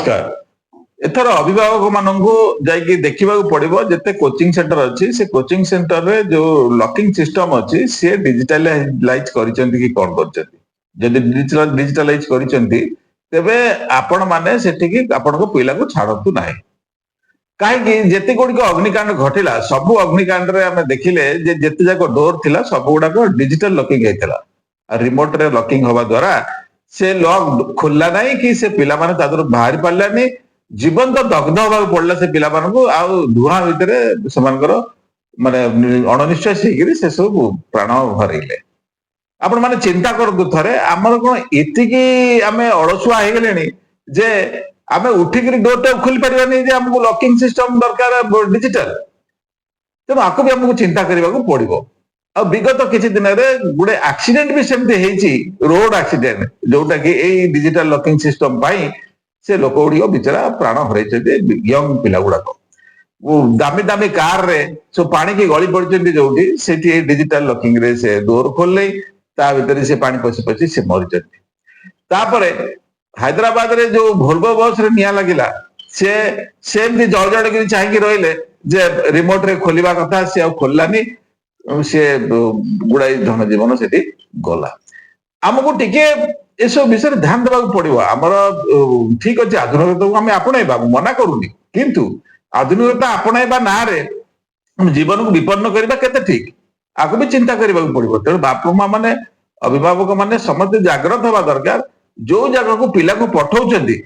नमस्कार एथर अभिभावक मानू जाकि देखा पड़ो जिते कोचिंग सेंटर अच्छी से कोचिंग सेंटर रे जो लॉकिंग सिस्टम अच्छी सी डिजिटलाइज कि कौन कर डिजिटलाइज तेबे आपण माने सेठिकी आपण पिला को छाड़तु ना कहीं जिते गुड़िक अग्निकांड घटला सबू अग्निकांड रे आमे देखिले जे जिते जाक डोर थिला सब गुड़ाक डिजिटल लॉकिंग होता रिमोट रे लॉकिंग हवा द्वारा से लॉक खोलला नहीं कि से पिला माने तादर बाहर पारलानी जीवन तो दग्ध हवा पड़ला से पिला मानकु आ धुआं भितर सेमानकर माने अणनिश्वास होकर से सब प्राण हरइले आपण माने चिंता करतु थरे हमर कोन एतिकी आमे अळसुआ हे गेलेनी जे आमे उठिक डोर टा खोली परिबानी जे हमको लॉकिंग सिस्टम दरकार डिजिटल तेणु आपको भी हमको चिंता करने को पड़ो आ विगत किसी दिन गोटे एक्सीडेंट भी सेमती रोड एक्सीडेंट जोटा कि डिजिटल लॉकिंग सिस्टम पाई से लोक गुड़िक बिचरा प्राण हर यंग पिला गुड़ाक दामी दामी कार रे सब पानी की गली पड़ी जो डिजिटल लॉकिंग रे से डोर खोल ता भीतर से पानी पशि पशि से मरी हैदराबाद रे जो भोल्वो बस रे निया लगिला से सेमती जड़ जड़ चाहिए रहिले जे रिमोट रे खोलिबा कथा से खोललानी सी गुड़ाई धन जीवन से गला आमको टिके सब विषय ध्यान देवा पड़ो आमर ठीक अच्छे आधुनिकता को आम आपणा मना करूनी किंतु आधुनिकता आपणा ना जीवन को विपन्न करवा केते ठीक आपको भी चिंता करने पड़ो तेणु बाप माँ मैंने अभिभावक मैंने समस्त जाग्रत हवा दरकार जो जगह को पिला को पठाउछंती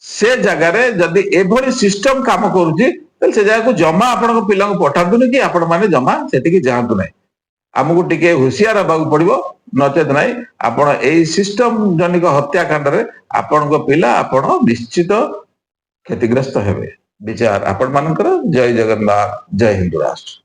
से जगार जदि एभली सिस्टम काम करुच्ची से जगह को जमा आपण पिला को पठातुनि कि आपण माने जमा सेटिकी जातु ना आमको टिके हुशियार हवा पड़ो नचेत ना आपण एई सिस्टम जनिक हत्याकांड रे आपण पिला आपण निश्चित क्षतिग्रस्त हेबे विचार आपण मानकर जय जगन्नाथ जय हिंदू राष्ट्र।